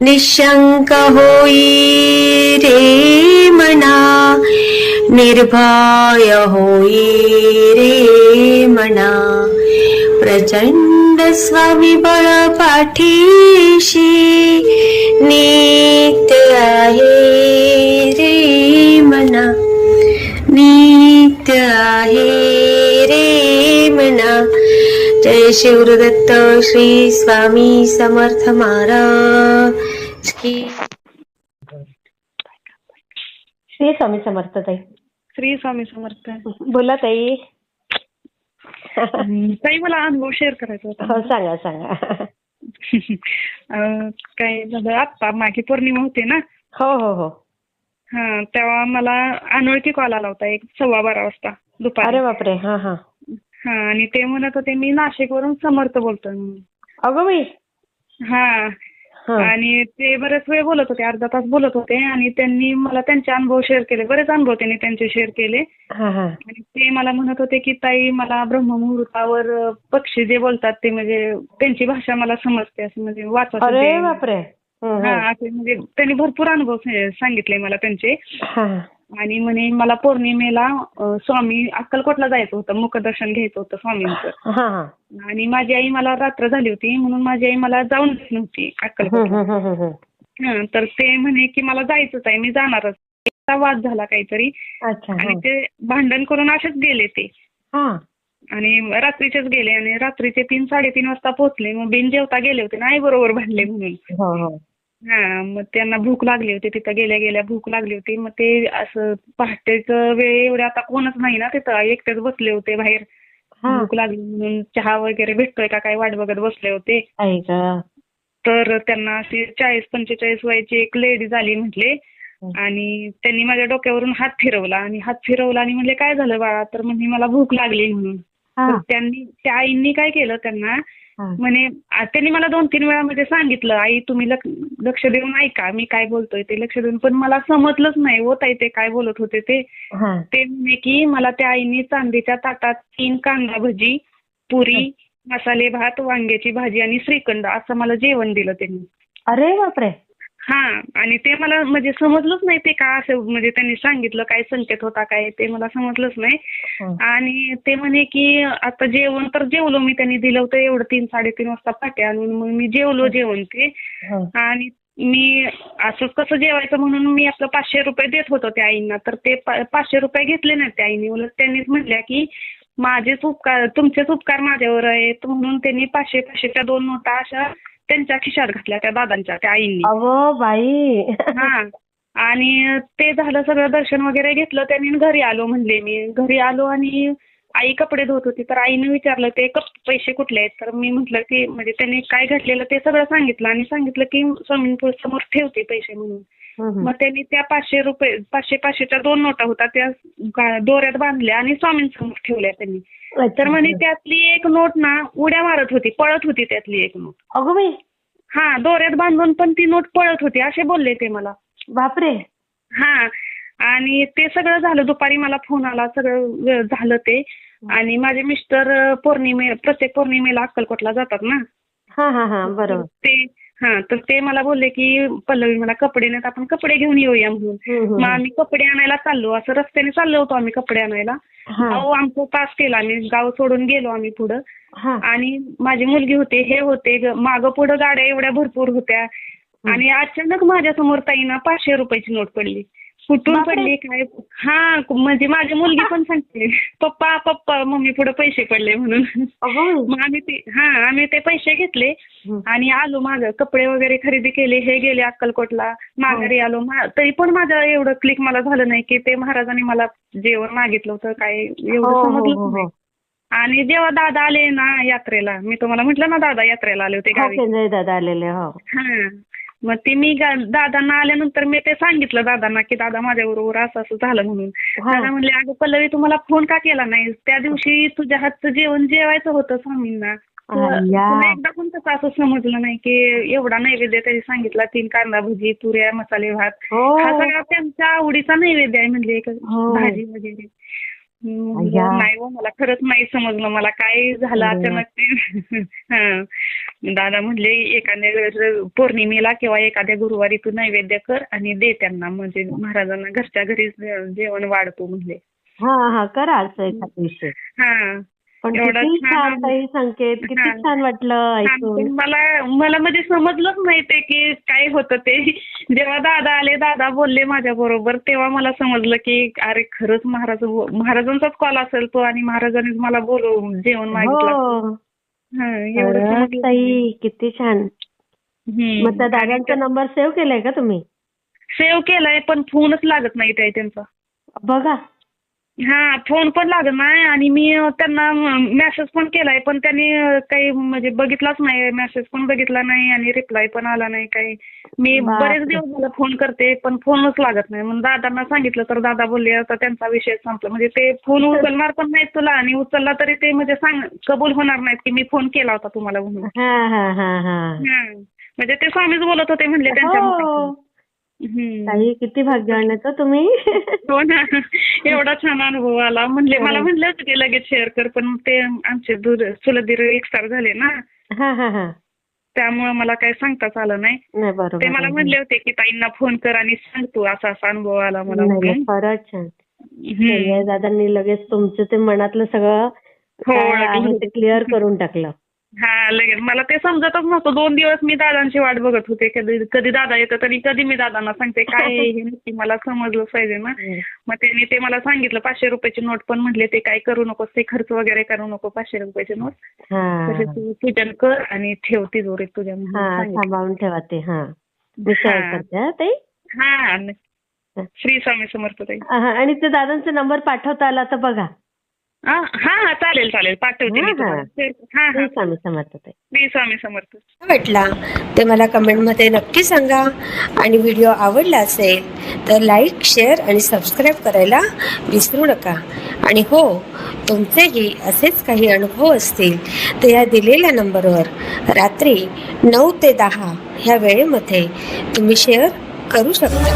निशंक होई रे मना, निर्भय होई रे मना, प्रचंड स्वविबळ पाठीशी नित्य आहे रे मना, नित्य आहे रे मना. जय शिवदत्त श्री स्वामी समर्थ महाराज की. श्री स्वामी समर्थ ताई. श्री स्वामी समर्थ. बोला ताई. ताई मला अनुभव शेअर करायचा होता. हो सांगा सांगा. काय झालं, आत्ता मागे पौर्णिमा होते ना. हो हो हो. हा, तेव्हा मला अनोळखी कॉल आला होता 12:15 वाजता दुपारी. अरे बापरे. हा हा. हा, आणि ते म्हणत होते मी नाशिकवरून समर्थ बोलतोय म्हणून. अगं बाई. हा, हा. आणि ते बरेच वेळ बोलत होते, अर्धा तास बोलत होते, आणि त्यांनी मला त्यांचे अनुभव शेअर केले. बरेच अनुभव त्यांनी त्यांचे शेअर केले. हा हा. आणि ते मला म्हणत होते की ताई मला ब्रह्ममुहूर्तावर पक्षी जे बोलतात ते म्हणजे त्यांची भाषा मला समजते, असं म्हणजे वाचायचं. अरे बापरे. हा, असे म्हणजे त्यांनी भरपूर अनुभव सांगितले मला त्यांचे. हा. आणि म्हणे मला पौर्णिमेला स्वामी अक्कलकोटला जायचं होतं, मुखदर्शन घ्यायचं होतं स्वामींचं. हा हा. आणि माझी आई, मला रात्र झाली होती म्हणून माझी आई मला जाऊन देत नव्हती अक्कलकोटला. हा, तर ते म्हणे की मला जायचंच आहे, मी जाणारच. एकदा वाद झाला काहीतरी. अच्छा. आणि ते भांडण करून असेच गेले ते. हा. आणि रात्रीचेच गेले, आणि रात्रीचे 3-3:30 वाजता पोहोचले. मग बिन जेवता गेले होते ना, आई बरोबर भांडले म्हणून. हो हो. हा, मग त्यांना भूक लागली होती, तिथं गेल्या गेल्या भूक लागली होती. मग ते असं पहाटेचं वेळ, एवढे आता कोणच नाही ना तिथं, एकटेच बसले होते बाहेर. भूक लागली म्हणून चहा वगैरे भेटतोय का काय वाट बघत बसले होते. तर त्यांना अशी 40-45 वयाची एक लेडीज आली म्हटले, आणि त्यांनी माझ्या डोक्यावरून हात फिरवला आणि म्हणले काय झालं बाळा, तर म्हणजे मला भूक लागली म्हणून. तर त्यांनी, त्या आईंनी काय केलं त्यांना, म्हणे त्यांनी मला 2-3 वेळा म्हणजे सांगितलं, आई तुम्ही लक्ष देऊन ऐका मी काय बोलतोय ते, लक्ष देऊन, पण मला समजलंच नाही होत आहे ते काय बोलत होते ते. ते म्हणे की मला त्या आईनी चांदीच्या ताटात 3 कांदा भजी, पुरी, मसाले भात, वांग्याची भाजी आणि श्रीखंड असं मला जेवण दिलं त्यांनी. अरे बापरे. हा, आणि ते मला म्हणजे समजलंच नाही ते का असं, म्हणजे त्यांनी सांगितलं काय संकेत होता काय ते मला समजलंच नाही. आणि ते म्हणे की आता जेवण तर जेवलो मी, त्यांनी दिलं होतं एवढं 3-3:30 वाजता पाटे आणून, मग मी जेवलो जेवण ते. आणि मी असं कसं जेवायचं म्हणून मी आपलं 500 रुपये देत होतो त्या आईंना, तर ते 500 रुपये घेतले नाहीत त्या आईने. उलट त्यांनीच म्हटल्या की माझेच उपकार, तुमचेच उपकार माझ्यावर आहेत म्हणून त्यांनी 500-500च्या 2 नोटा अशा त्यांच्या खिशात घातल्या त्या दादांच्या, त्या आईंनी. अगं बाई. हा, आणि ते झालं सगळं, दर्शन वगैरे घेतलं त्यांनी, घरी आलो म्हणले. मी घरी आलो आणि आई कपडे धुत होती, तर आईने विचारलं ते पैसे कुठले आहेत, तर मी म्हटलं की म्हणजे त्यांनी काय घडलेलं ते सगळं सांगितलं, आणि सांगितलं की स्वामींसमोर ठेवते पैसे म्हणून. मग त्यांनी त्या 500 रुपये, 500-500च्या 2 नोटा होता त्या दोऱ्यात बांधल्या आणि स्वामींसमोर ठेवल्या त्यांनी. तर म्हणे त्यातली एक नोट ना उड्या मारत होती, पळत होती त्यातली एक नोट. अगं बाई. हा, दोऱ्यात बांधून पण ती नोट पळत होती असे बोलले ते मला. बापरे. हा, आणि ते सगळं झालं, दुपारी मला फोन आला, सगळं झालं ते. आणि माझे मिस्टर प्रत्येक पौर्णिमेला अक्कलकोटला जातात ना. हा हा हा. बरोबर. तर ते मला बोलले की पल्लवी मला कपडे नाहीत, आपण कपडे घेऊन येऊया म्हणून. मग आम्ही कपडे आणायला चाललो, असं रस्त्याने चाललो होतो आम्ही कपडे आणायला. आमचं पास केला, आम्ही गाव सोडून गेलो आम्ही पुढं. आणि माझी मुलगी होते, हे होते, मागं पुढं गाड्या एवढ्या भरपूर होत्या. आणि अचानक माझ्यासमोर ताईंना 500 रुपयाची नोट पडली. कुठून पडली काय, हा, म्हणजे माझी मुलगी पण सांगते पप्पा पप्पा मम्मी पुढे पैसे पडले म्हणून. मग आम्ही ते पैसे घेतले आणि आलो, माझं कपडे वगैरे खरेदी केले, हे गेले अक्कलकोटला, माघारी आलो. तरी पण माझं एवढं क्लिक मला झालं नाही की ते महाराजांनी मला जेवण मागितलं होतं काय, एवढं समजलं नाही. आणि जेव्हा दादा आले ना यात्रेला, मी तुम्हाला म्हटलं ना दादा यात्रेला आले होते गावी. दादा आलेले. हा, मग ते मी दादांना आल्यानंतर मी ते सांगितलं दादांना की दादा माझ्याबरोबर असं असं झालं म्हणून. दादा म्हणले अगं पल्लवी तुम्हाला फोन का केला नाही, त्या दिवशी तुझ्या हातचं जेवण जेवायचं होतं स्वामींना, तुला एकदा पण तसं असं समजलं नाही की एवढा नैवेद्य त्यांनी सांगितला, 3 कांदा भजी, पुऱ्या, मसाले भात, हा सगळा त्यांच्या आवडीचा नैवेद्य आहे म्हणले, भाजी वगैरे. नाही हो, मला खरंच नाही समजलं मला काय झालं अचानक ते. दादा म्हणले एखाद्या वेळेस पौर्णिमेला किंवा एखाद्या गुरुवारी तू नैवेद्य कर आणि दे त्यांना, म्हणजे महाराजांना घरच्या घरी जेवण वाढतो म्हणले. हा करा असं एखाद विषय. हा पण एवढा किती छान छान ताई संकेत, किती हा. छान वाटलं पण ऐकून. मला म्हणजे समजलंच नाही ते की काय होतं ते. जेव्हा दादा आले, दादा बोलले माझ्या बरोबर, तेव्हा मला समजलं की अरे खरंच महाराजांचाच कॉल असेल तो आणि महाराजांनीच मला बोलवून जेवण मागितलं. हो एवढं खरंच समजलं. ताई किती छान. मग त्या दादांचा नंबर सेव्ह केलाय का तुम्ही? सेव्ह केलाय पण फोनच लागत नाही ताई त्यांचा. बघा. हा फोन पण लागत नाही आणि मी त्यांना मेसेज पण केलाय पण त्यांनी काही म्हणजे बघितलाच नाही, मेसेज पण बघितला नाही आणि रिप्लाय पण आला नाही काही. मी बरेच दिवस झाले फोन करते पण फोनच लागत नाही. मग दादांना सांगितलं तर दादा बोलले आता त्यांचा विषय संपला, म्हणजे ते फोन उचलणार पण नाहीत तुला आणि उचलला तरी ते म्हणजे कबूल होणार नाहीत की मी फोन केला होता तुम्हाला म्हणून. म्हणजे ते स्वामीच बोलत होते म्हणले त्यांच्या मुखातून. ताई किती भाग्यवान आहेत तुम्ही. हो ना, एवढा छान अनुभव आला. मला म्हणलं होतं की लगेच शेअर कर पण ते आमचे चुलत दीर एक्सपायर झाले ना, त्यामुळे मला काही सांगताच आलं नाही. ते मला म्हणले होते की ताईंना फोन कर आणि सांग तू असा असा अनुभव आला मला. खरंच छान. दादांनी लगेच तुमचं ते मनातलं सगळं आहे ते क्लिअर करून टाकलं. हा लगेच. मला ते समजतच नव्हतं. 2 दिवस मी दादांची वाट बघत होते, कधी दादा येतात आणि कधी मी दादांना सांगते काय हे नक्की मला समजलंच पाहिजे ना. मग त्यांनी ते मला सांगितलं 500 रुपयाची नोट पण म्हणले ते काय करू नकोस, ते खर्च वगैरे करू नको, 500 रुपयाची नोट तसे तू पूजन कर आणि ठेव तिजोरीत तुझ्या. सांभाळून ठेवा ते. मी शेअर करते ताई. श्री स्वामी समर्थ ताई. आणि ते दादांचा नंबर पाठवता आला तर बघा. हा चालेल पाठवते मी तुम्हाला. श्री स्वामी समर्थ ताई. श्री स्वामी समर्थ. वाटला ते मला कमेंटमध्ये नक्की सांगा आणि व्हिडिओ आवडला असेल तर लाईक, शेअर आणि सबस्क्राईब करायला विसरू नका. आणि हो, तुमचेही असेच काही अनुभव असतील तर या दिलेल्या नंबरवर रात्री 9 ते 10 ह्या वेळेमध्ये तुम्ही शेअर करू शकता.